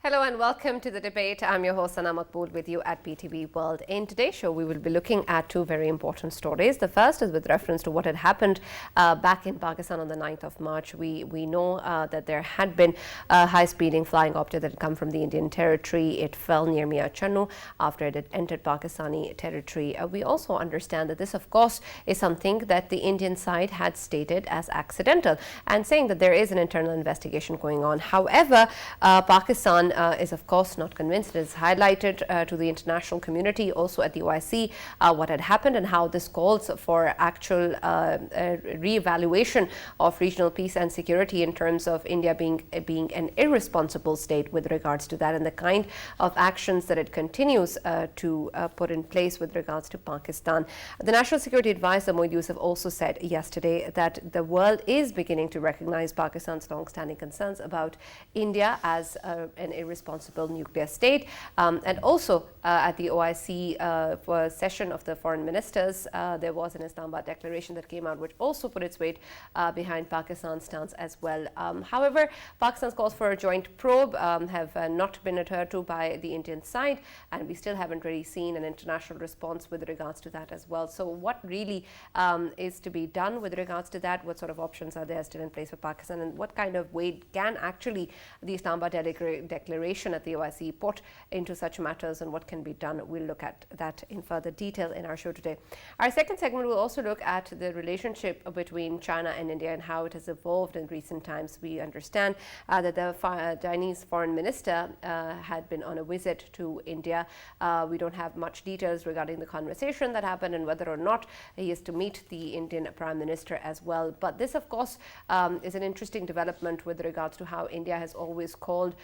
Hello and welcome to the debate. I'm your host Sana Maqbool with you at PTV WORLD. In today's show, we will be looking at two very important stories. The first is with reference to what had happened back in Pakistan on the 9th of March. We know that there had been a high-speeding flying object that had come from the Indian territory. It fell near Mia Channu after it had entered Pakistani territory. We also understand that this, of course, is something that the Indian side had stated as accidental and saying that there is an internal investigation going on. However, Pakistan is of course not convinced. It is highlighted to the international community, also at the OIC, what had happened and how this calls for actual re-evaluation of regional peace and security in terms of India being an irresponsible state with regards to that and the kind of actions that it continues to put in place with regards to Pakistan. The National Security Advisor Moeed Yusuf also said yesterday that the world is beginning to recognize Pakistan's long-standing concerns about India as an irresponsible nuclear state. And also at the OIC session of the foreign ministers, there was an Islamabad declaration that came out which also put its weight behind Pakistan's stance as well. However, Pakistan's calls for a joint probe have not been adhered to by the Indian side, and we still haven't really seen an international response with regards to that as well. So what really is to be done with regards to that? What sort of options are there still in place for Pakistan, and what kind of weight can actually the Islamabad declaration at the OIC put into such matters, and what can be done? We'll look at that in further detail in our show today. Our second segment will also look at the relationship between China and India and how it has evolved in recent times. We understand that the Chinese foreign minister had been on a visit to India. We don't have much details regarding the conversation that happened and whether or not he is to meet the Indian Prime Minister as well. But this, of course, is an interesting development with regards to how India has always called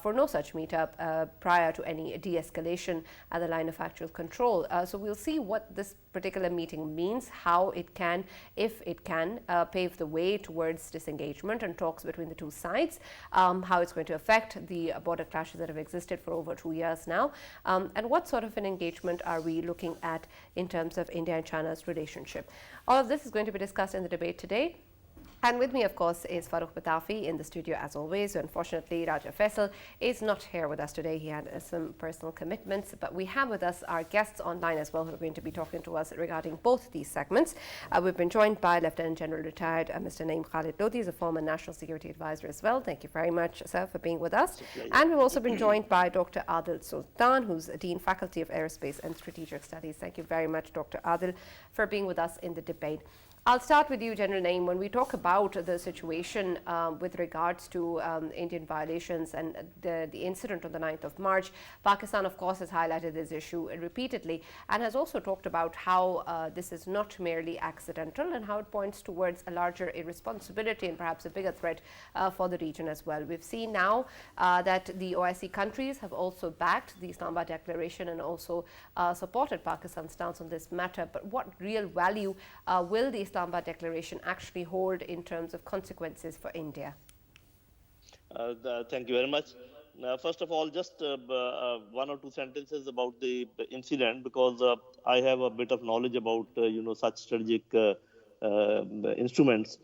for no such meetup prior to any de-escalation at the line of actual control. So we'll see what this particular meeting means, how it can, if it can, pave the way towards disengagement and talks between the two sides, how it's going to affect the border clashes that have existed for over 2 years now, and what sort of an engagement are we looking at in terms of India and China's relationship. All of this is going to be discussed in the debate today. And with me, of course, is Farrukh Pitafi in the studio as always. Unfortunately, Raja Faisal is not here with us today. He had some personal commitments, but we have with us our guests online as well who are going to be talking to us regarding both these segments. We've been joined by Lieutenant General Retired Mr. Naeem Khalid Lodi, is a former National Security Advisor as well. Thank you very much, sir, for being with us. And we've also been joined by Dr. Adil Sultan, who's Dean Faculty of Aerospace and Strategic Studies. Thank you very much, Dr. Adil, for being with us in the debate. I'll start with you, General Naeem. When we talk about the situation with regards to Indian violations and the incident on the 9th of March, Pakistan, of course, has highlighted this issue repeatedly and has also talked about how this is not merely accidental and how it points towards a larger irresponsibility and perhaps a bigger threat for the region as well. We've seen now that the OIC countries have also backed the Islamabad Declaration and also supported Pakistan's stance on this matter. But what real value will the Islamabad Declaration actually hold in terms of consequences for India? Thank you very much. First of all, just one or two sentences about the incident, because I have a bit of knowledge about such strategic instruments.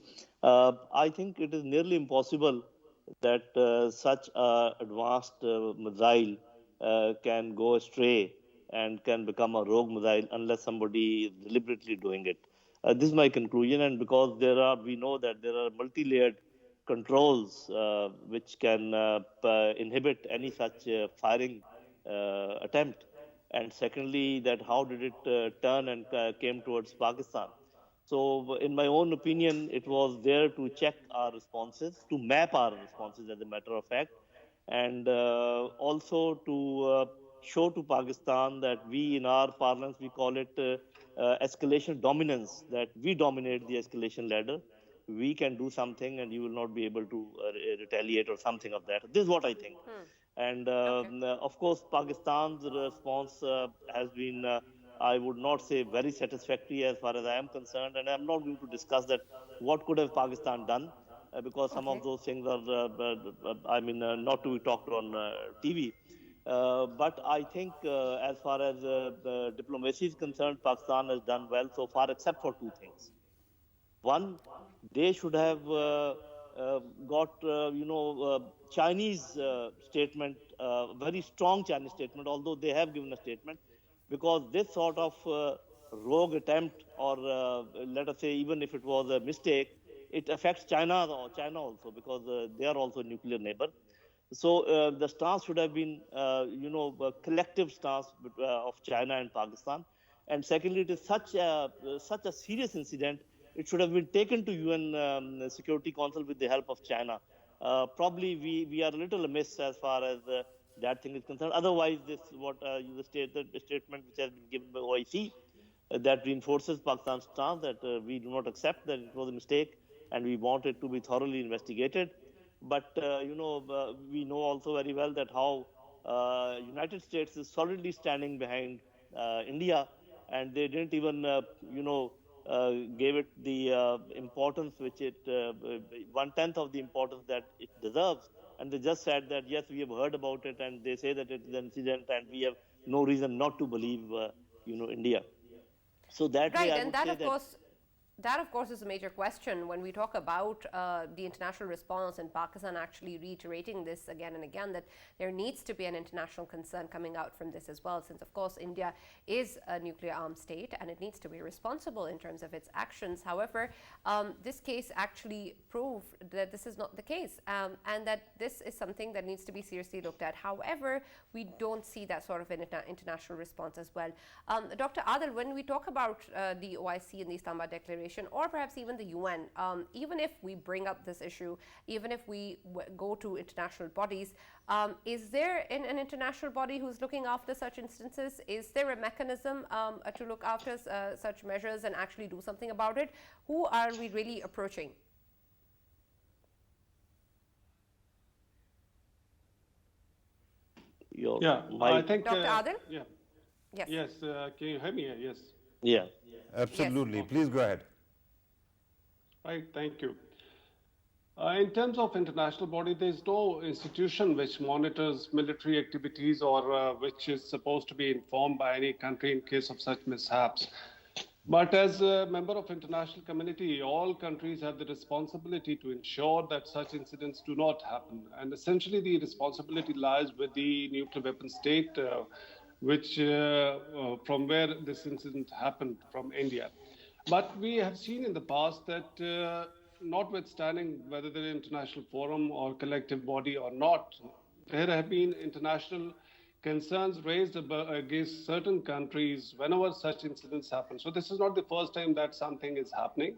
I think it is nearly impossible that such advanced missile can go astray and can become a rogue missile unless somebody is deliberately doing it. This is my conclusion, and because we know that there are multi-layered controls which can inhibit any such firing attempt. And secondly, that how did it turn and came towards Pakistan? So in my own opinion, it was there to check our responses, to map our responses as a matter of fact, and also to show to Pakistan that we, in our parlance, we call it escalation dominance, that we dominate the escalation ladder. We can do something and you will not be able to retaliate or something of that. This is what I think. And of course, Pakistan's response has been, I would not say very satisfactory as far as I am concerned. And I'm not going to discuss that what could have Pakistan done, because some of those things are, not to be talked on TV. But I think as far as the diplomacy is concerned, Pakistan has done well so far, except for two things. One, they should have got, Chinese statement, very strong Chinese statement, although they have given a statement, because this sort of rogue attempt, or let us say, even if it was a mistake, it affects China also, because they are also a nuclear neighbor. So the stance should have been, a collective stance of China and Pakistan. And secondly, it is such a serious incident. It should have been taken to UN Security Council with the help of China. Probably we are a little amiss as far as that thing is concerned. Otherwise, this what the statement which has been given by OIC, that reinforces Pakistan's stance that we do not accept that it was a mistake, and we want it to be thoroughly investigated. But we know also very well that how United States is solidly standing behind India, and they didn't even gave it the importance which it 1/10 of the importance that it deserves. And they just said that yes, we have heard about it, and they say that it is an incident, and we have no reason not to believe India. So that way, Right, I and would say that, of course, is a major question when we talk about the international response, and Pakistan actually reiterating this again and again, that there needs to be an international concern coming out from this as well, since, of course, India is a nuclear armed state and it needs to be responsible in terms of its actions. However, this case actually proved that this is not the case, and that this is something that needs to be seriously looked at. However, we don't see that sort of an international response as well. Dr. Adil, when we talk about the OIC and the Istanbul Declaration, or perhaps even the UN, even if we bring up this issue, even if we go to international bodies, is there an international body who's looking after such instances? Is there a mechanism to look after such measures and actually do something about it? Who are we really approaching? I think. Dr. Adil? Yeah. Yes. Yes. Can you hear me? Yes. yeah. Absolutely. Please go ahead. Right. Thank you. In terms of international body, there is no institution which monitors military activities or which is supposed to be informed by any country in case of such mishaps. But as a member of international community, all countries have the responsibility to ensure that such incidents do not happen. And essentially, the responsibility lies with the nuclear weapon state, which from where this incident happened, from India. But we have seen in the past that notwithstanding whether they're international forum or collective body or not, there have been international concerns raised against certain countries whenever such incidents happen. So this is not the first time that something is happening.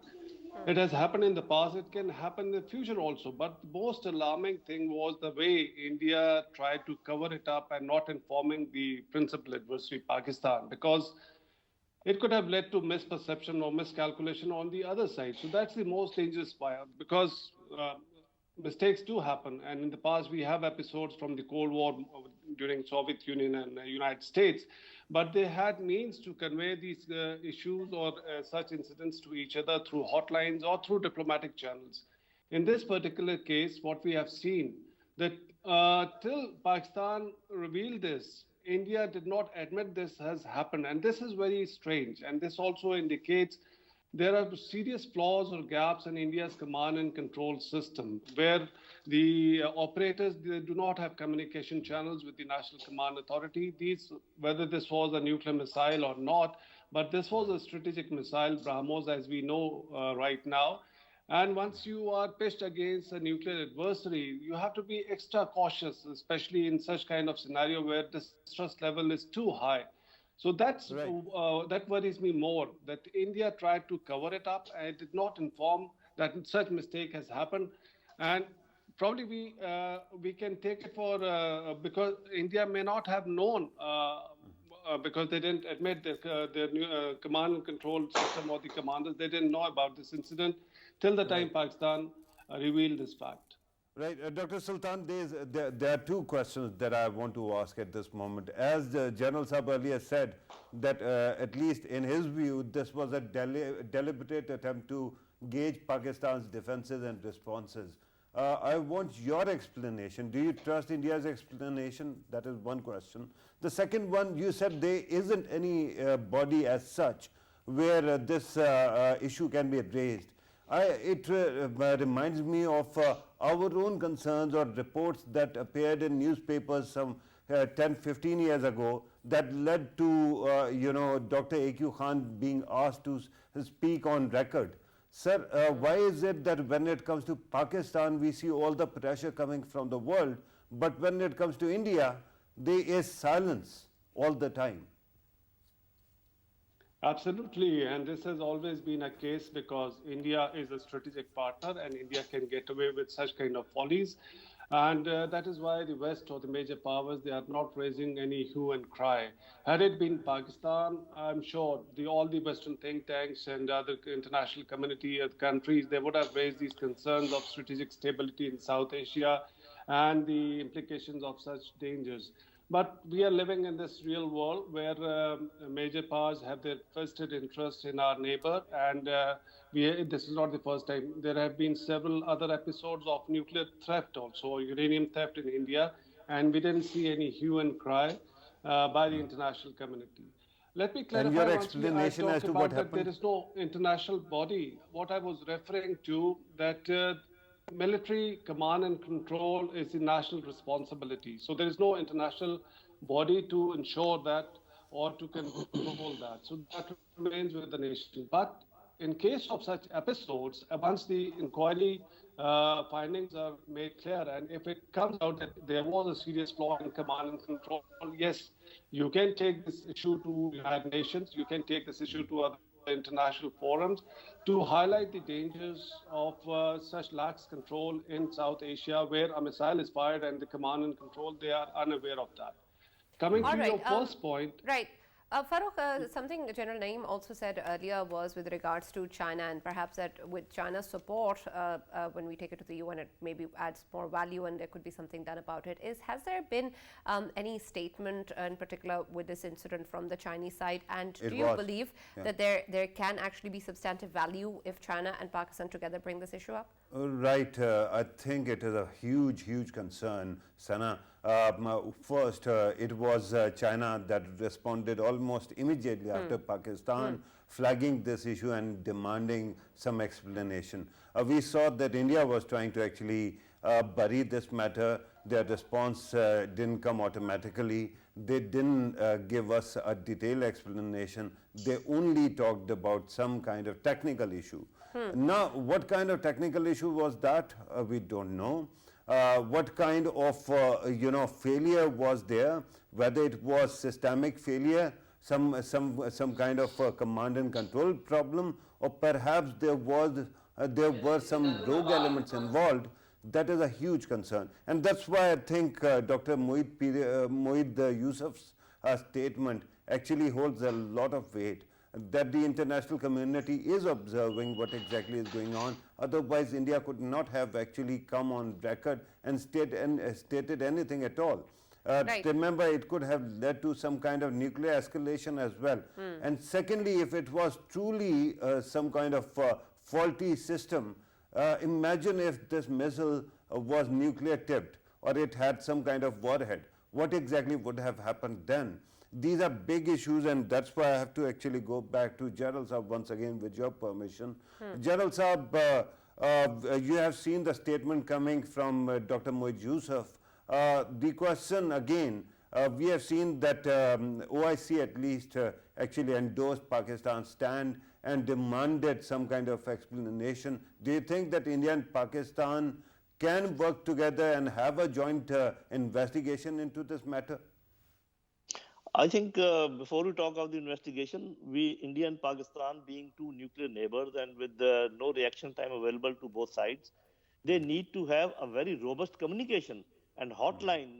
It has happened in the past. It can happen in the future also. But the most alarming thing was the way India tried to cover it up and not informing the principal adversary, Pakistan, because it could have led to misperception or miscalculation on the other side. So that's the most dangerous part, because mistakes do happen. And in the past, we have episodes from the Cold War during Soviet Union and United States, but they had means to convey these issues or such incidents to each other through hotlines or through diplomatic channels. In this particular case, what we have seen, that till Pakistan revealed this, India did not admit this has happened. And this is very strange. And this also indicates there are serious flaws or gaps in India's command and control system, where the operators, they do not have communication channels with the National Command Authority. Whether this was a nuclear missile or not, but this was a strategic missile, BrahMos, as we know right now. And once you are pitched against a nuclear adversary, you have to be extra cautious, especially in such kind of scenario where the distrust level is too high. So that's that worries me more, that India tried to cover it up and did not inform that such mistake has happened. And probably we can take it for because India may not have known because they didn't admit their command and control system or the commanders, they didn't know about this incident till the time Pakistan revealed this fact. Right, Dr. Sultan, there are two questions that I want to ask at this moment. As General Saab earlier said, that at least in his view, this was a deliberate attempt to gauge Pakistan's defenses and responses. I want your explanation. Do you trust India's explanation? That is one question. The second one, you said there isn't any body as such where this issue can be raised. It reminds me of our own concerns or reports that appeared in newspapers some 10, 15 years ago that led to, Dr. A.Q. Khan being asked to speak on record. Sir, why is it that when it comes to Pakistan, we see all the pressure coming from the world, but when it comes to India, there is silence all the time? Absolutely, and this has always been a case because India is a strategic partner and India can get away with such kind of follies. And that is why the West or the major powers, they are not raising any hue and cry. Had it been Pakistan, I'm sure all the Western think tanks and other international community countries, they would have raised these concerns of strategic stability in South Asia and the implications of such dangers. But we are living in this real world where major powers have their vested interest in our neighbor, and this is not the first time. There have been several other episodes of nuclear theft, also uranium theft in India, and we didn't see any hue and cry by the international community. Let me clarify. And your once we, I explanation talk as to about what that happened? there is no international body. What I was referring to, that military command and control is the national responsibility. So there is no international body to ensure that or to control that. So that remains with the nation. But in case of such episodes, once the inquiry findings are made clear, and if it comes out that there was a serious flaw in command and control, yes, you can take this issue to United Nations, you can take this issue to other international forums to highlight the dangers of such lax control in South Asia, where a missile is fired and the command and control, they are unaware of that. Coming All to right, your first point. Right. Farrukh, something General Naeem also said earlier was with regards to China, and perhaps that with China's support, when we take it to the UN, it maybe adds more value and there could be something done about it. Has there been any statement in particular with this incident from the Chinese side? And do you believe that there can actually be substantive value if China and Pakistan together bring this issue up? Right. I think it is a huge, huge concern, Sana. First, it was China that responded almost immediately after Pakistan, flagging this issue and demanding some explanation. We saw that India was trying to actually bury this matter. Their response didn't come automatically. They didn't give us a detailed explanation. They only talked about some kind of technical issue. Now, what kind of technical issue was that? We don't know. What kind of failure was there? Whether it was systemic failure, some kind of command and control problem, or perhaps there were some rogue elements involved. That is a huge concern, and that's why I think Dr. Moeed Yusuf's statement actually holds a lot of weight, that the international community is observing what exactly is going on. Otherwise, India could not have actually come on record and stated anything at all. Right. Remember, it could have led to some kind of nuclear escalation as well. And secondly, if it was truly some kind of faulty system, imagine if this missile was nuclear tipped or it had some kind of warhead. What exactly would have happened then? These are big issues, and that's why I have to actually go back to General Saab once again with your permission. General Saab, you have seen the statement coming from Dr. Moeed Yusuf. The question again, we have seen that OIC at least actually endorsed Pakistan's stand and demanded some kind of explanation. Do you think that India and Pakistan can work together and have a joint investigation into this matter? I think before we talk of the investigation, India and Pakistan being two nuclear neighbors and with no reaction time available to both sides, they need to have a very robust communication and hotline.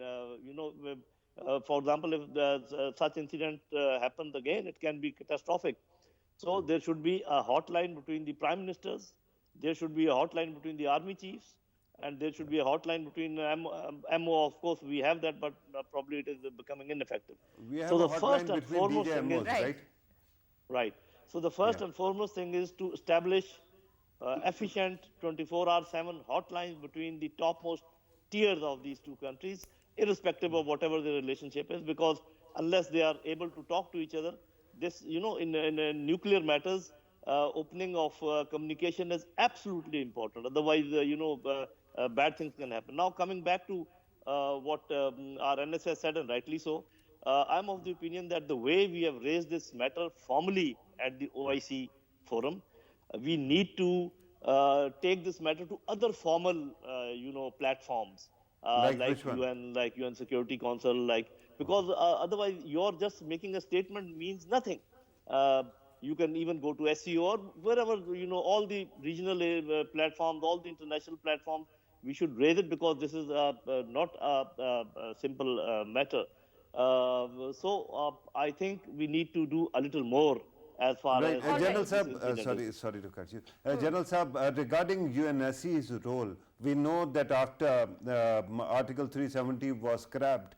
For example, if such incident happens again, it can be catastrophic. So there should be a hotline between the prime ministers. There should be a hotline between the army chiefs. And there should be a hotline between MO. Of course, we have that, but probably it is becoming ineffective. We have so a the hotline first and between foremost thing is DJMOs, right? Right. So the first and foremost thing is to establish efficient 24/7 hotlines between the topmost tiers of these two countries, irrespective of whatever the relationship is, because unless they are able to talk to each other, this, in nuclear matters, opening of communication is absolutely important. Otherwise, bad things can happen. Now, coming back to what our NS has said, and rightly so, I'm of the opinion that the way we have raised this matter formally at the OIC forum, we need to take this matter to other formal, platforms Like like which one? UN, like UN Security Council, because otherwise you're just making a statement means nothing. Uh, you can even go to SCO or wherever, all the regional platforms, all the international platforms. We should raise it because this is not a simple matter. I think we need to do a little more as far Right, as All General right. this Saab, incident is. sorry to cut you. General Saab, regarding UNSC's role, we know that after Article 370 was scrapped,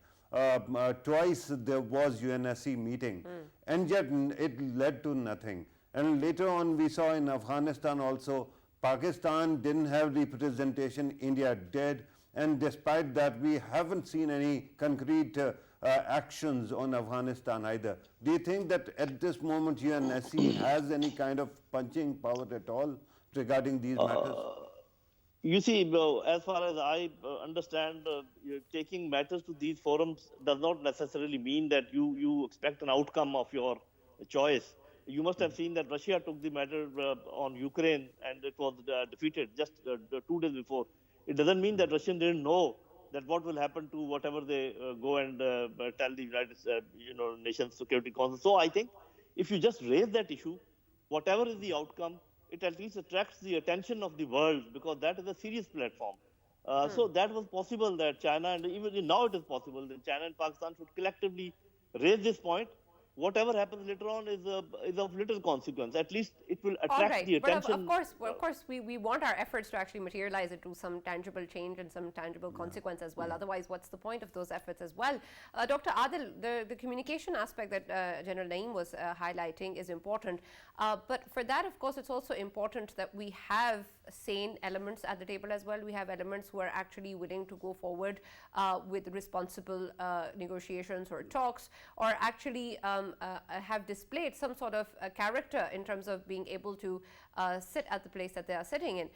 twice there was UNSC meeting, and yet it led to nothing. And later on, we saw in Afghanistan also, Pakistan didn't have representation, India did, and despite that, we haven't seen any concrete actions on Afghanistan either. Do you think that at this moment UNSC has any kind of punching power at all regarding these matters? You see, as far as I understand, taking matters to these forums does not necessarily mean that you expect an outcome of your choice. You must have seen that Russia took the matter on Ukraine and it was defeated just 2 days before. It doesn't mean that Russians didn't know that what will happen to whatever they go and tell the United Nations Security Council. So I think if you just raise that issue, whatever is the outcome, it at least attracts the attention of the world because that is a serious platform. So that was possible that China, and even now it is possible that China and Pakistan should collectively raise this point. Whatever happens later on is of little consequence. At least it will All attract the right, but attention. of course, we want our efforts to actually materialize into some tangible change and some tangible consequence as well. Otherwise, what's the point of those efforts as well? Dr. Adil, the communication aspect that General Naeem was highlighting is important. But for that, of course, it's also important that we have sane elements at the table as well. We have elements who are actually willing to go forward with responsible negotiations or talks, or actually have displayed some sort of character in terms of being able to sit at the place that they are sitting in.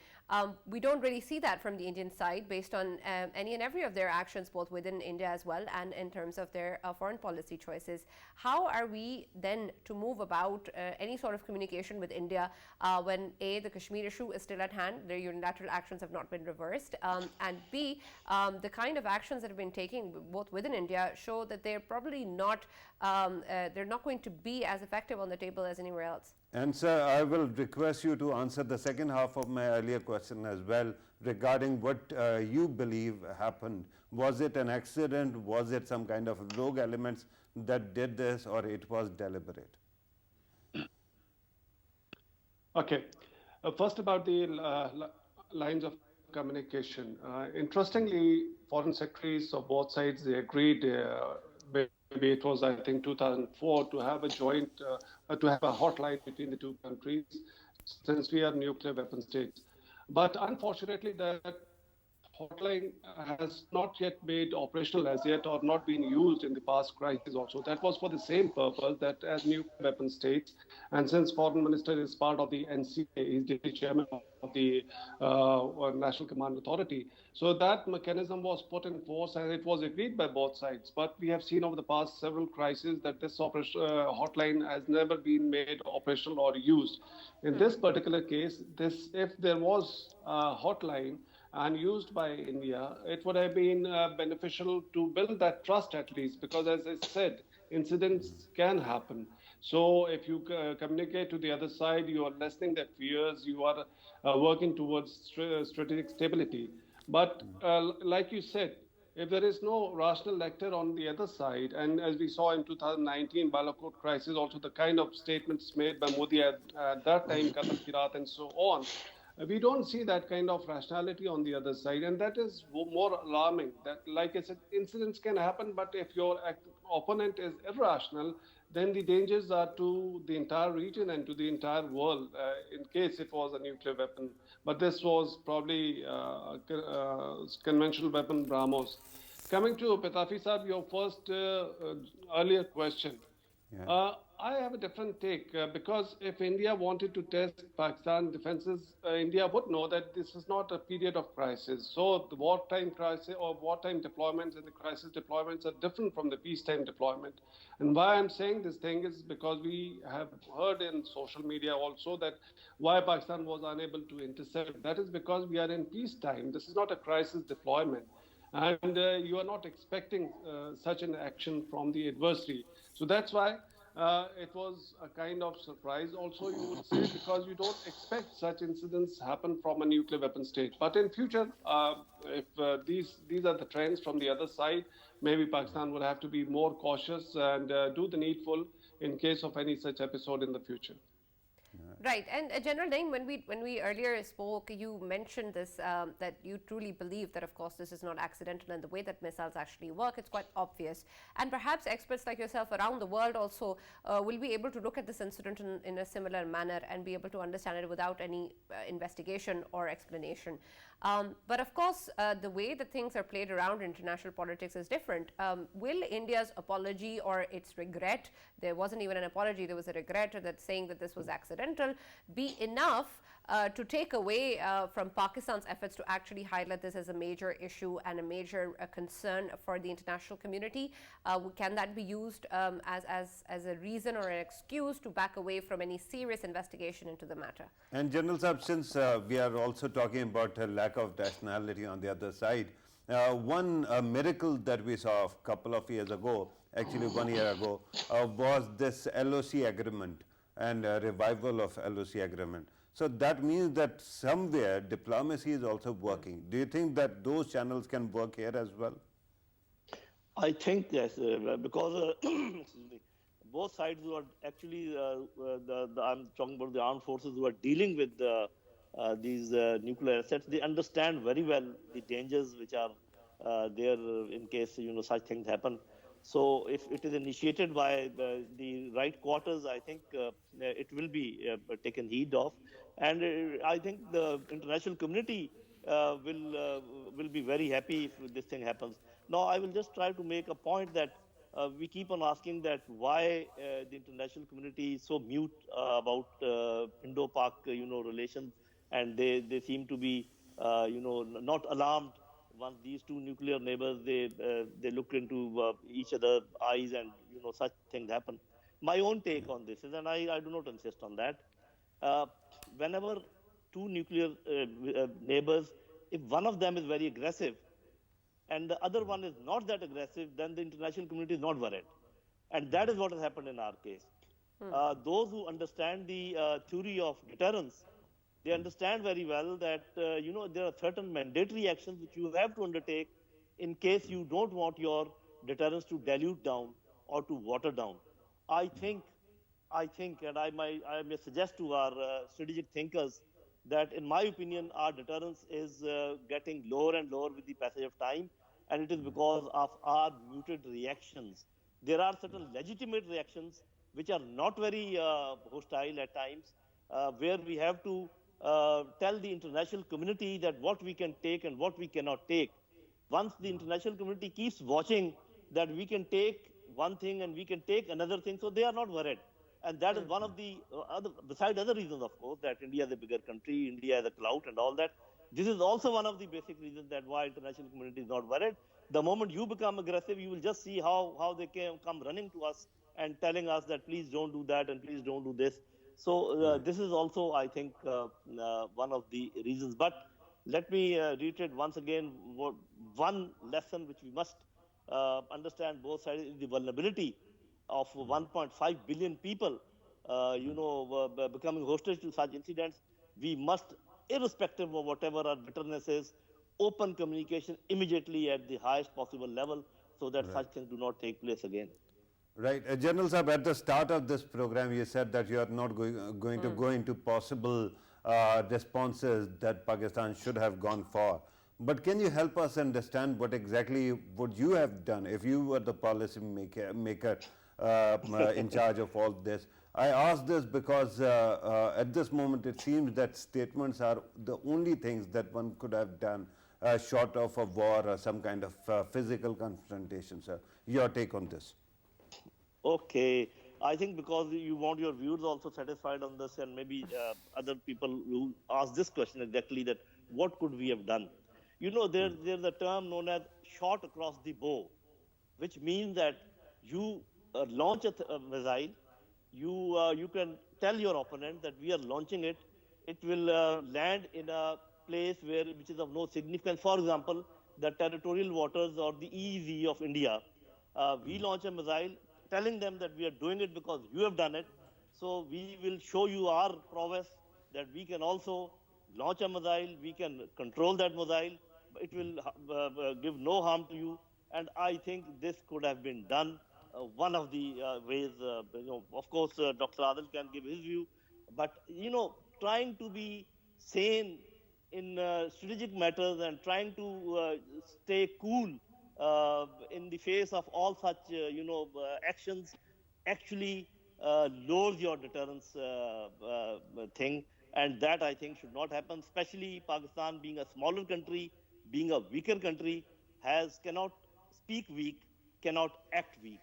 We don't really see that from the Indian side based on any and every of their actions, both within India as well and in terms of their foreign policy choices. How are we then to move about any sort of communication with India when A, the Kashmir issue is still at hand, their unilateral actions have not been reversed, and B, the kind of actions that have been taken both within India show that they're probably not, they're not going to be as effective on the table as anywhere else. And sir, I will request you to answer the second half of my earlier question as well regarding what you believe happened. Was it an accident? Was it some kind of rogue elements that did this, or it was deliberate? Okay. First about the lines of communication. Interestingly, foreign secretaries of both sides, they agreed, maybe it was, I think, 2004, to have a joint, to have a hotline between the two countries, since we are nuclear weapon states. But unfortunately, that hotline has not yet made operational as yet, or not been used in the past crisis also. That was for the same purpose, that as nuclear weapon states, and since foreign minister is part of the NCA, he's deputy chairman of the National Command Authority. So that mechanism was put in force and it was agreed by both sides. But we have seen over the past several crises that this hotline has never been made operational or used. In this particular case, if there was a hotline and used by India, it would have been beneficial to build that trust at least, because as I said, incidents can happen. So if you communicate to the other side, you are lessening their fears, you are working towards strategic stability. But like you said, if there is no rational actor on the other side, and as we saw in 2019 Balakot crisis, also the kind of statements made by Modi at that time, Katal Kirat and so on, we don't see that kind of rationality on the other side, and that is more alarming. That, like I said, incidents can happen, but if your opponent is irrational, then the dangers are to the entire region and to the entire world, in case it was a nuclear weapon. But this was probably a conventional weapon, BrahMos. Coming to Pitafi Saab, your first earlier question. I have a different take because if India wanted to test Pakistan defenses, India would know that this is not a period of crisis. So the wartime crisis or wartime deployments and the crisis deployments are different from the peacetime deployment. And why I'm saying this thing is because we have heard in social media also that why Pakistan was unable to intercept. That is because we are in peacetime. This is not a crisis deployment. And you are not expecting such an action from the adversary. So that's why it was a kind of surprise also, you would say, because you don't expect such incidents happen from a nuclear weapon stage. But in future, if these are the trends from the other side, maybe Pakistan would have to be more cautious and do the needful in case of any such episode in the future. Right, and General Naeem, when we earlier spoke, you mentioned this that you truly believe that, of course, this is not accidental, and the way that missiles actually work, it's quite obvious. And perhaps experts like yourself around the world also will be able to look at this incident in a similar manner and be able to understand it without any investigation or explanation. But of course, the way that things are played around international politics is different. Will India's apology or its regret, there wasn't even an apology, there was a regret that saying that this was accidental, be enough to take away from Pakistan's efforts to actually highlight this as a major issue and a major concern for the international community? Can that be used as a reason or an excuse to back away from any serious investigation into the matter? And General Saab, since we are also talking about a lack of nationality on the other side, one miracle that we saw a couple of years ago, actually 1 year ago, was this LOC agreement and revival of LOC agreement. So that means that somewhere diplomacy is also working. Do you think that those channels can work here as well? I think yes, because excuse me, both sides who are actually, I'm talking about the armed forces who are dealing with these nuclear assets, they understand very well the dangers which are there in case such things happen. So if it is initiated by the right quarters, I think it will be taken heed of, and I think the international community will be very happy if this thing happens. Now, I will just try to make a point that we keep on asking that why the international community is so mute about Indo-Pak, relations, and they seem to be, not alarmed once these two nuclear neighbors they look into each other's eyes and such things happen. My own take on this is, and I do not insist on that. Uh, Whenever two nuclear neighbors, if one of them is very aggressive and the other one is not that aggressive, then the international community is not worried. And that is what has happened in our case. Those who understand the theory of deterrence, they understand very well that there are certain mandatory actions which you have to undertake in case you don't want your deterrence to dilute down or to water down. I think and I may suggest to our strategic thinkers that, in my opinion, our deterrence is getting lower and lower with the passage of time, and it is because of our muted reactions. There are certain legitimate reactions which are not very hostile at times, where we have to tell the international community that what we can take and what we cannot take. Once the international community keeps watching that we can take one thing and we can take another thing, so they are not worried. And that is one of the beside other reasons, of course, that India is a bigger country, India has a clout and all that. This is also one of the basic reasons that why international community is not worried. The moment you become aggressive, you will just see how they can come running to us and telling us that please don't do that and please don't do this. So this is also, I think, one of the reasons. But let me reiterate once again one lesson which we must understand both sides is the vulnerability of 1.5 billion people, becoming hostage to such incidents. We must, irrespective of whatever our bitterness is, open communication immediately at the highest possible level so that such things do not take place again. Right. General Saab, at the start of this program, you said that you are not going to go into possible responses that Pakistan should have gone for. But can you help us understand what exactly would you have done if you were the policy maker in charge of all this? I ask this because at this moment it seems that statements are the only things that one could have done short of a war or some kind of physical confrontation, sir. Your take on this? Okay. I think because you want your viewers also satisfied on this, and maybe other people who ask this question exactly, that what could we have done? You know, there's a term known as shot across the bow, which means that you launch a missile, you can tell your opponent that we are launching it. It will land in a place which is of no significance. For example, the territorial waters or the EEZ of India. We launch a missile, telling them that we are doing it because you have done it. So we will show you our prowess, that we can also launch a missile, we can control that missile. It will give no harm to you. And I think this could have been done. One of the ways, of course, Dr. Adil can give his view, but trying to be sane in strategic matters and trying to stay cool in the face of all such, actions actually lowers your deterrence thing. And that, I think, should not happen, especially Pakistan being a smaller country, being a weaker country, cannot speak weak, cannot act weak.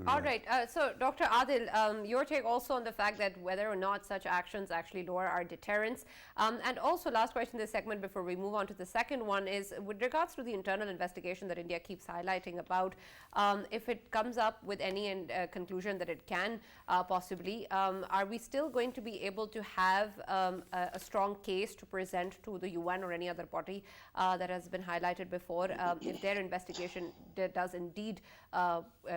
All right. So, Dr. Adil, your take also on the fact that whether or not such actions actually lower our deterrence. And also, last question in this segment before we move on to the second one is with regards to the internal investigation that India keeps highlighting about, if it comes up with any conclusion that it can possibly, are we still going to be able to have a strong case to present to the UN or any other body that has been highlighted before if their investigation does indeed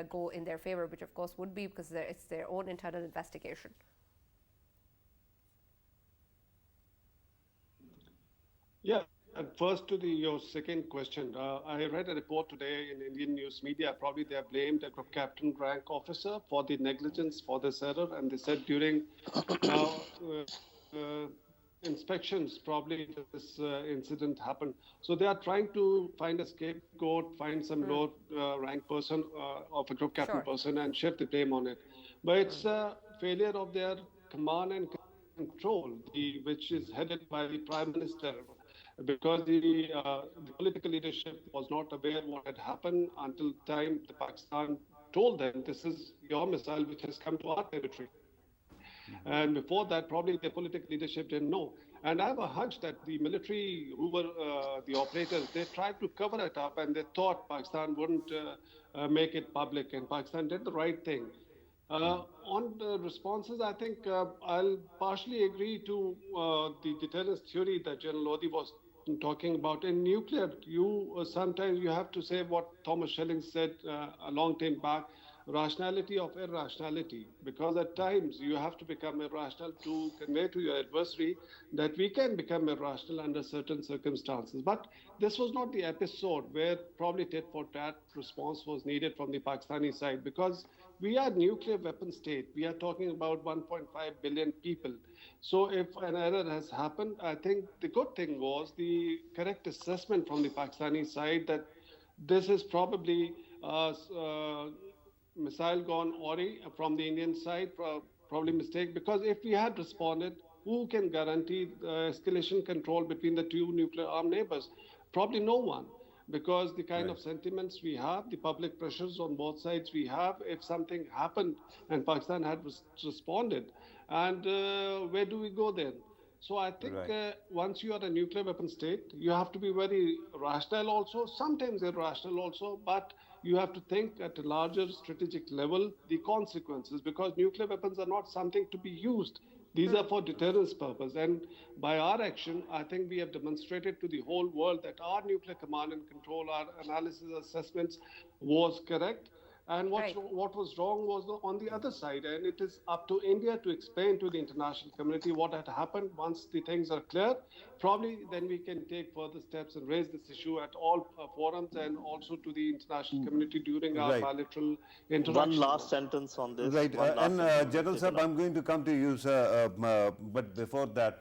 go in their favor, which of course would be because it's their own internal investigation? Yeah, and first to your second question. I read a report today in Indian news media. Probably they have blamed a group captain rank officer for the negligence for this error, and they said during inspections, probably this incident happened. So they are trying to find a scapegoat, find some low rank person of a group captain person and shift the blame on it. But it's a failure of their command and control, which is headed by the Prime Minister, because the political leadership was not aware what had happened until the time the Pakistan told them, this is your missile which has come to our territory. And before that, probably the political leadership didn't know. And I have a hunch that the military, who were the operators, they tried to cover it up, and they thought Pakistan wouldn't make it public, and Pakistan did the right thing. On the responses, I think I'll partially agree to the deterrence theory that General Lodi was talking about. In nuclear, sometimes you have to say what Thomas Schelling said a long time back, rationality of irrationality, because at times you have to become irrational to convey to your adversary that we can become irrational under certain circumstances. But this was not the episode where probably tit for tat response was needed from the Pakistani side, because we are a nuclear weapon state. We are talking about 1.5 billion people. So if an error has happened, I think the good thing was the correct assessment from the Pakistani side that this is probably missile gone awry from the Indian side, probably mistake, because if we had responded, who can guarantee escalation control between the two nuclear armed neighbors? Probably no one, because the kind of sentiments we have, the public pressures on both sides we have, if something happened and Pakistan had responded, and where do we go then? So I think once you are a nuclear weapon state, you have to be very rational also, sometimes irrational also, but you have to think at a larger strategic level the consequences, because nuclear weapons are not something to be used. These are for deterrence purpose. And by our action, I think we have demonstrated to the whole world that our nuclear command and control, our analysis assessments was correct. And what was wrong was on the other side. And it is up to India to explain to the international community what had happened. Once the things are clear, probably then we can take further steps and raise this issue at all forums and also to the international community during our bilateral interactions. One last sentence on this. Right. And General Sahab, I'm going to come to you, sir. But before that,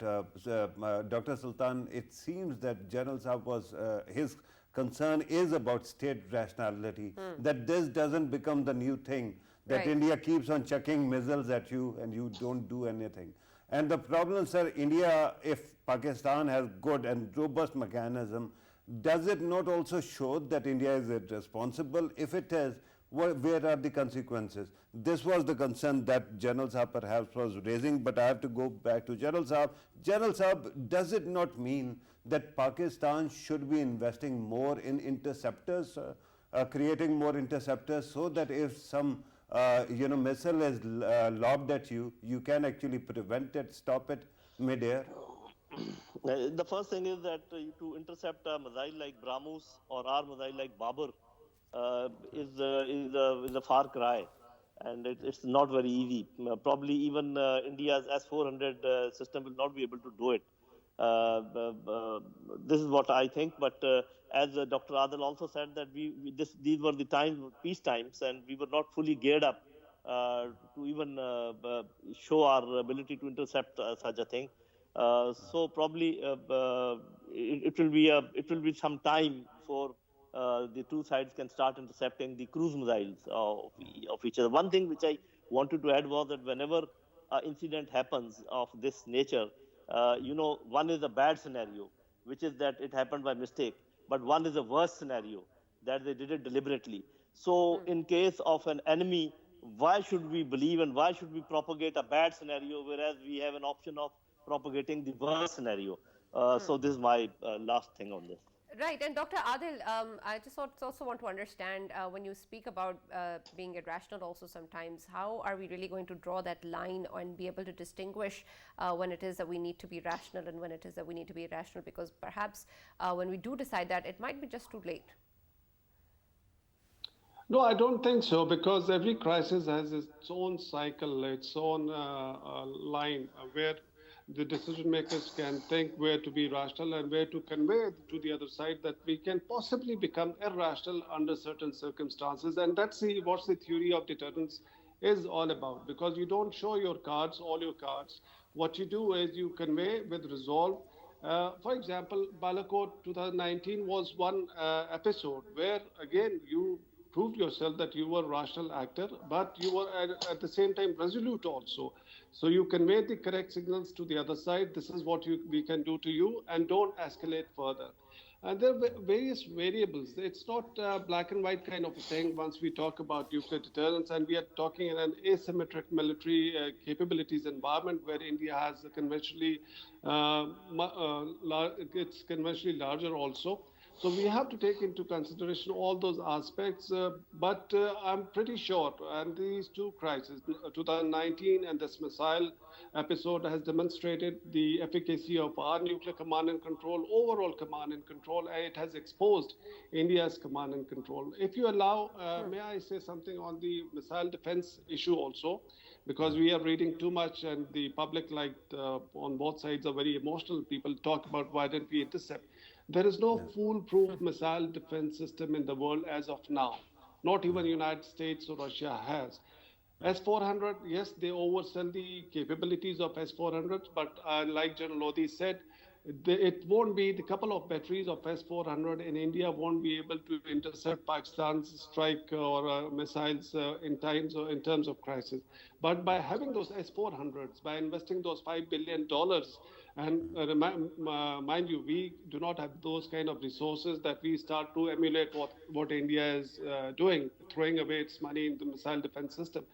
Dr. Sultan, it seems that General Sahab was, his concern is about state rationality, that this doesn't become the new thing, that India keeps on chucking missiles at you and you don't do anything. And the problem, sir, India, if Pakistan has good and robust mechanism, does it not also show that India is responsible? If it is, where are the consequences? This was the concern that General Saab perhaps was raising, but I have to go back to General Saab. General Saab, does it not mean that Pakistan should be investing more in interceptors, creating more interceptors, so that if some missile is lobbed at you, you can actually prevent it, stop it mid-air? The first thing is that to intercept a missile like BrahMos or our missile like Babur is a far cry, and it's not very easy. Probably even India's S-400 system will not be able to do it. This is what I think. But as Dr. Adil also said, that these were the peace times, and we were not fully geared up to even show our ability to intercept such a thing. So probably it will be some time before the two sides can start intercepting the cruise missiles of each other. One thing which I wanted to add was that whenever an incident happens of this nature, one is a bad scenario, which is that it happened by mistake, but one is a worse scenario, that they did it deliberately. So in case of an enemy, why should we believe and why should we propagate a bad scenario, whereas we have an option of propagating the worst scenario? So this is my last thing on this. Right, and Dr. Adil, I just also want to understand when you speak about being irrational also sometimes, how are we really going to draw that line and be able to distinguish when it is that we need to be rational and when it is that we need to be irrational? Because perhaps when we do decide that, it might be just too late. No, I don't think so, because every crisis has its own cycle, its own line where the decision makers can think where to be rational and where to convey to the other side that we can possibly become irrational under certain circumstances. And that's what the theory of deterrence is all about, because you don't show your cards, all your cards. What you do is you convey with resolve. For example, Balakot 2019 was one episode where, again, you proved yourself that you were a rational actor, but you were at the same time resolute also. So you convey the correct signals to the other side. This is what we can do to you, and don't escalate further. And there are various variables. It's not a black and white kind of a thing once we talk about nuclear deterrence, and we are talking in an asymmetric military capabilities environment where India has a conventionally, it's conventionally larger also. So we have to take into consideration all those aspects, but I'm pretty sure, and these two crises, 2019 and this missile episode, has demonstrated the efficacy of our nuclear command and control, overall command and control, and it has exposed India's command and control. If you allow, may I say something on the missile defense issue also? Because we are reading too much, and the public, like on both sides, are very emotional. People talk about why didn't we intercept. There is no foolproof missile defense system in the world as of now. Not even the United States or Russia has. S-400, yes, they oversell the capabilities of S-400, but like General Lodi said, it won't be the couple of batteries of S-400 in India won't be able to intercept Pakistan's strike or missiles in terms of crisis. But by having those S-400s, by investing those $5 billion, and mind you, we do not have those kind of resources that we start to emulate what India is doing, throwing away its money in the missile defense system.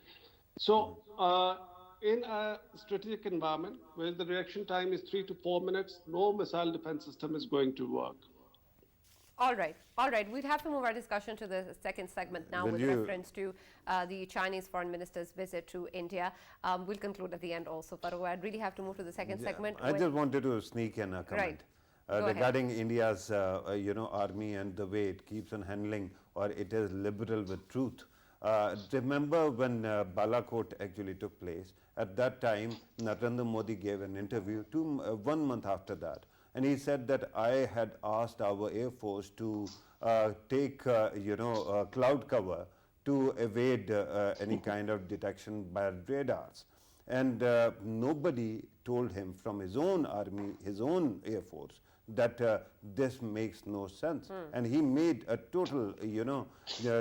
So in a strategic environment where the reaction time is 3 to 4 minutes, no missile defense system is going to work. All right. We'd have to move our discussion to the second segment now with reference to the Chinese foreign minister's visit to India. We'll conclude at the end also, but I'd really have to move to the second segment. I just wanted to sneak in a comment regarding India's army and the way it keeps on handling, or it is liberal with truth. Remember when Balakot actually took place? At that time, Narendra Modi gave an interview 1 month after that. And he said that I had asked our Air Force to take, cloud cover to evade any kind of detection by radars. And nobody told him from his own army, his own Air Force, that this makes no sense. And he made a total,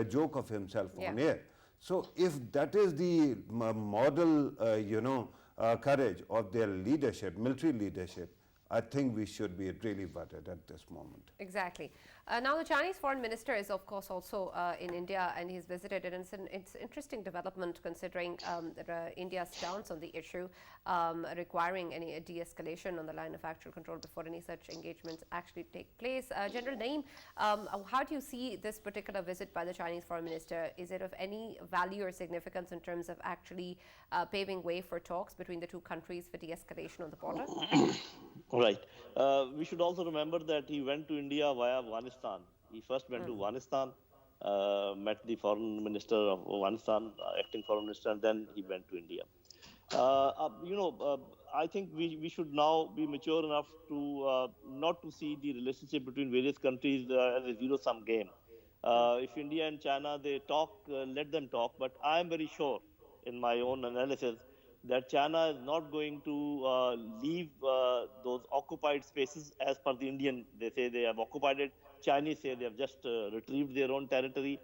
joke of himself on air. So if that is the model, courage of their leadership, military leadership, I think we should be really worried at this moment. Exactly. Now, the Chinese foreign minister is, of course, also in India, and he's visited it. And it's an interesting development considering India's stance on the issue, requiring any de-escalation on the line of actual control before any such engagements actually take place. General Naeem, how do you see this particular visit by the Chinese foreign minister? Is it of any value or significance in terms of actually paving way for talks between the two countries for de-escalation on the border? Right. We should also remember that he went to India via Afghanistan. He first went to Afghanistan, met the foreign minister of Afghanistan, acting foreign minister, and then he went to India. I think we should now be mature enough to not to see the relationship between various countries as a zero-sum game. If India and China, they talk, let them talk. But I am very sure, in my own analysis, that China is not going to leave those occupied spaces as per the Indian. They say they have occupied it. Chinese say they have just retrieved their own territory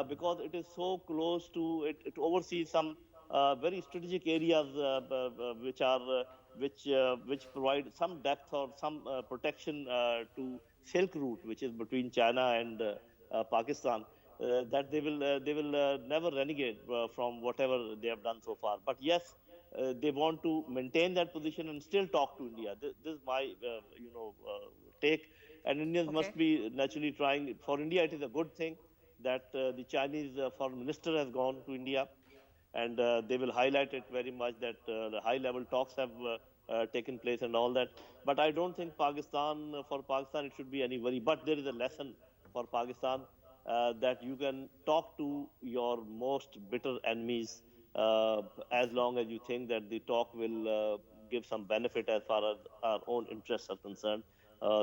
because it is so close to it. It oversees some very strategic areas which provide some depth or some protection to Silk Route, which is between China and Pakistan. That they will never renegade from whatever they have done so far. But yes, they want to maintain that position and still talk to India. This is my take. And Indians must be naturally trying. For India, it is a good thing that the Chinese foreign minister has gone to India, and they will highlight it very much that the high-level talks have taken place and all that. But I don't think for Pakistan, it should be any worry. But there is a lesson for Pakistan that you can talk to your most bitter enemies as long as you think that the talk will give some benefit as far as our own interests are concerned.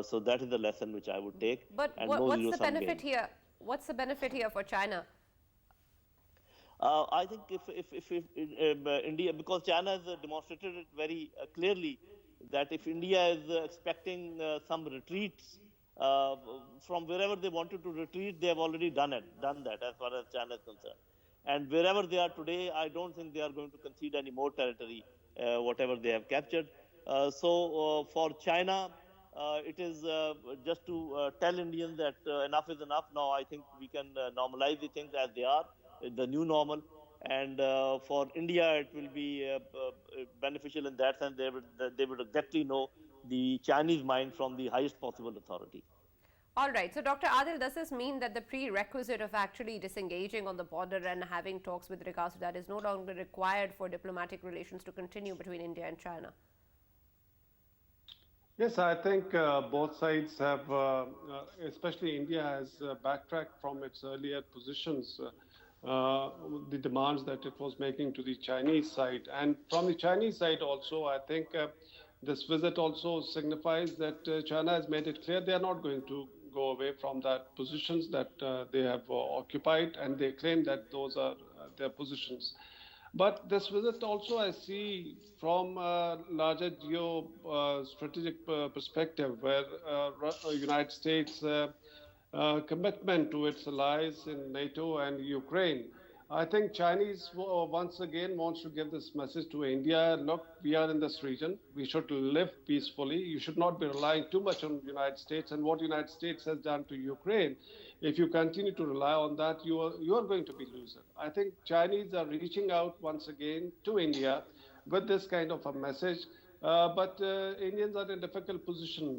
So that is the lesson which I would take. But what's the benefit here? What's the benefit here for China? I think if India, because China has demonstrated it very clearly that if India is expecting some retreats from wherever they wanted to retreat, they have already done that as far as China is concerned. And wherever they are today, I don't think they are going to concede any more territory, whatever they have captured. So for China, it is just to tell Indians that enough is enough. Now I think we can normalize the things as they are, the new normal. And for India, it will be beneficial in that sense. They would exactly know the Chinese mind from the highest possible authority. All right. So, Dr. Adil, does this mean that the prerequisite of actually disengaging on the border and having talks with regards to that is no longer required for diplomatic relations to continue between India and China? Yes, I think both sides have, especially India has backtracked from its earlier positions, the demands that it was making to the Chinese side. And from the Chinese side also, I think this visit also signifies that China has made it clear they are not going to go away from that positions that they have occupied, and they claim that those are their positions. But this visit also I see from a larger strategic perspective, where United States commitment to its allies in NATO and Ukraine. I think Chinese once again wants to give this message to India. Look, we are in this region. We should live peacefully. You should not be relying too much on the United States and what the United States has done to Ukraine. If you continue to rely on that, you are going to be loser. I think Chinese are reaching out once again to India with this kind of a message. But Indians are in a difficult position.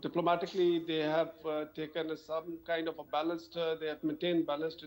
Diplomatically, they have taken some kind of a balanced, they have maintained balanced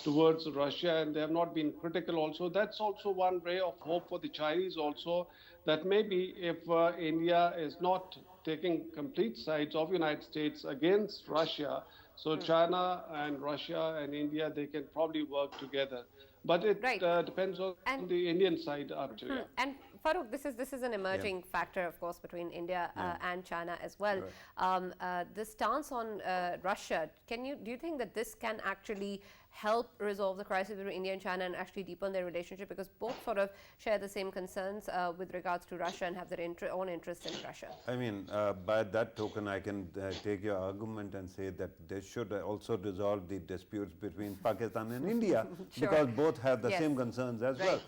towards Russia, and they have not been critical also. That's also one ray of hope for the Chinese also, that maybe if India is not taking complete sides of United States against Russia, so China and Russia and India, they can probably work together. But it depends on the Indian side actually. And Farrukh, this is an emerging factor, of course, between India and China as well. The stance on Russia, do you think that this can actually help resolve the crisis between India and China and actually deepen their relationship, because both sort of share the same concerns with regards to Russia and have their own interests in Russia? I mean, by that token, I can take your argument and say that they should also resolve the disputes between Pakistan and India, because both have the same concerns as well.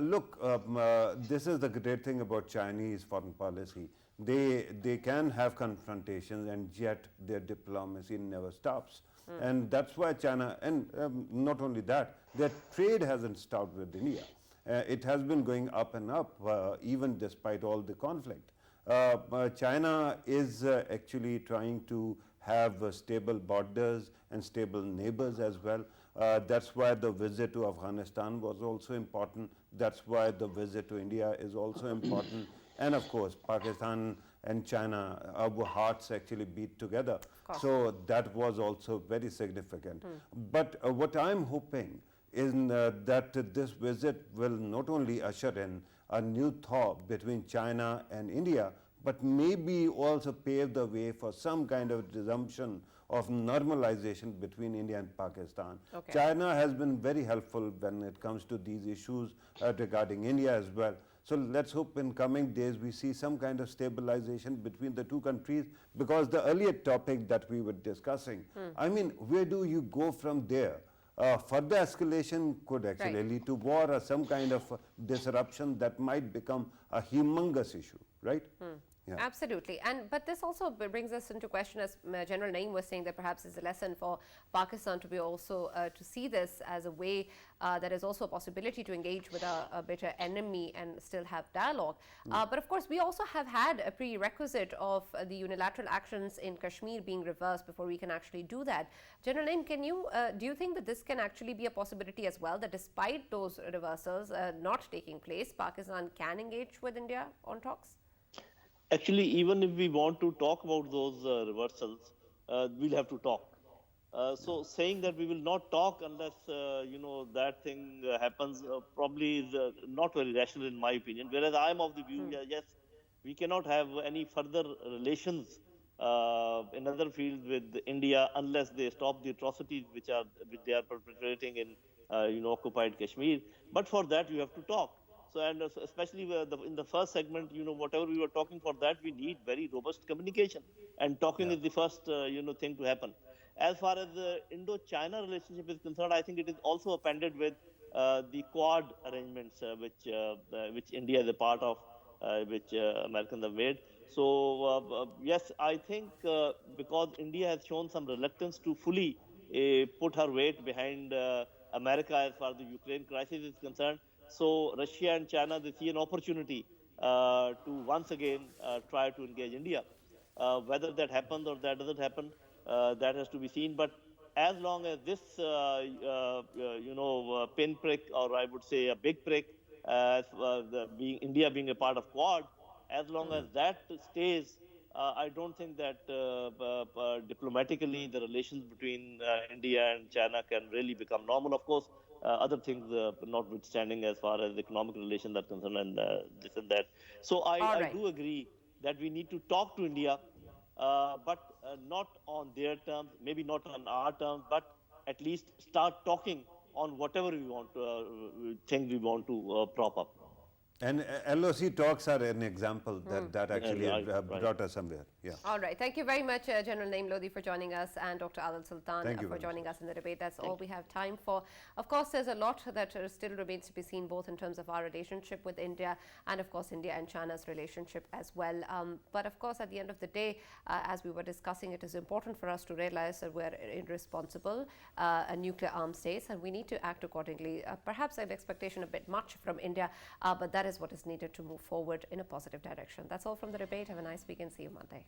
Look, this is the great thing about Chinese foreign policy. They can have confrontations, and yet their diplomacy never stops. And that's why China, and not only that, their trade hasn't stopped with India. It has been going up and up, even despite all the conflict. China is actually trying to have stable borders and stable neighbors as well. That's why the visit to Afghanistan was also important. That's why the visit to India is also important. And of course, Pakistan and China, our hearts actually beat together. So that was also very significant. But what I'm hoping is that this visit will not only usher in a new thaw between China and India, but maybe also pave the way for some kind of resumption of normalization between India and Pakistan. China has been very helpful when it comes to these issues regarding India as well. So let's hope in coming days we see some kind of stabilization between the two countries, because the earlier topic that we were discussing, I mean, where do you go from there? Further escalation could actually lead to war or some kind of disruption that might become a humongous issue, right? Yeah. Absolutely. But this also brings us into question, as General Naeem was saying, that perhaps it's a lesson for Pakistan to be also to see this as a way that is also a possibility to engage with a bitter enemy and still have dialogue. But of course, we also have had a prerequisite of the unilateral actions in Kashmir being reversed before we can actually do that. General Naeem, can you do you think that this can actually be a possibility as well, that despite those reversals not taking place, Pakistan can engage with India on talks? Actually, even if we want to talk about those reversals, we'll have to talk. So saying that we will not talk unless that thing happens probably is not very rational in my opinion. Whereas I am of the view, yes, we cannot have any further relations in other fields with India unless they stop the atrocities which they are perpetrating in occupied Kashmir. But for that, you have to talk. So, and especially in the first segment, whatever we were talking for that, we need very robust communication, and talking is the first, thing to happen. As far as the Indo-China relationship is concerned, I think it is also appended with the Quad arrangements, which India is a part of, which Americans have made. So, yes, I think because India has shown some reluctance to fully put her weight behind America as far as the Ukraine crisis is concerned. So Russia and China, they see an opportunity to once again try to engage India. Whether that happens or that doesn't happen, that has to be seen. But as long as this, pinprick, or I would say a big prick, India being a part of Quad, as long as that stays, I don't think that diplomatically the relations between India and China can really become normal. Of course, other things notwithstanding as far as economic relations are concerned, and this and that. So I do agree that we need to talk to India, but not on their terms, maybe not on our terms, but at least start talking on whatever we want to think we want to prop up. And LOC talks are an example that actually brought us somewhere. Yeah. All right. Thank you very much, General Naeem Lodi, for joining us, and Dr. Adil Sultan for joining us in the debate. That's all we have time for. Of course, there's a lot that still remains to be seen, both in terms of our relationship with India and, of course, India and China's relationship as well. But, of course, at the end of the day, as we were discussing, it is important for us to realize that we're irresponsible, a nuclear armed state, and we need to act accordingly. Perhaps an expectation a bit much from India, but that is what is needed to move forward in a positive direction. That's all from the debate. Have a nice week and see you Monday.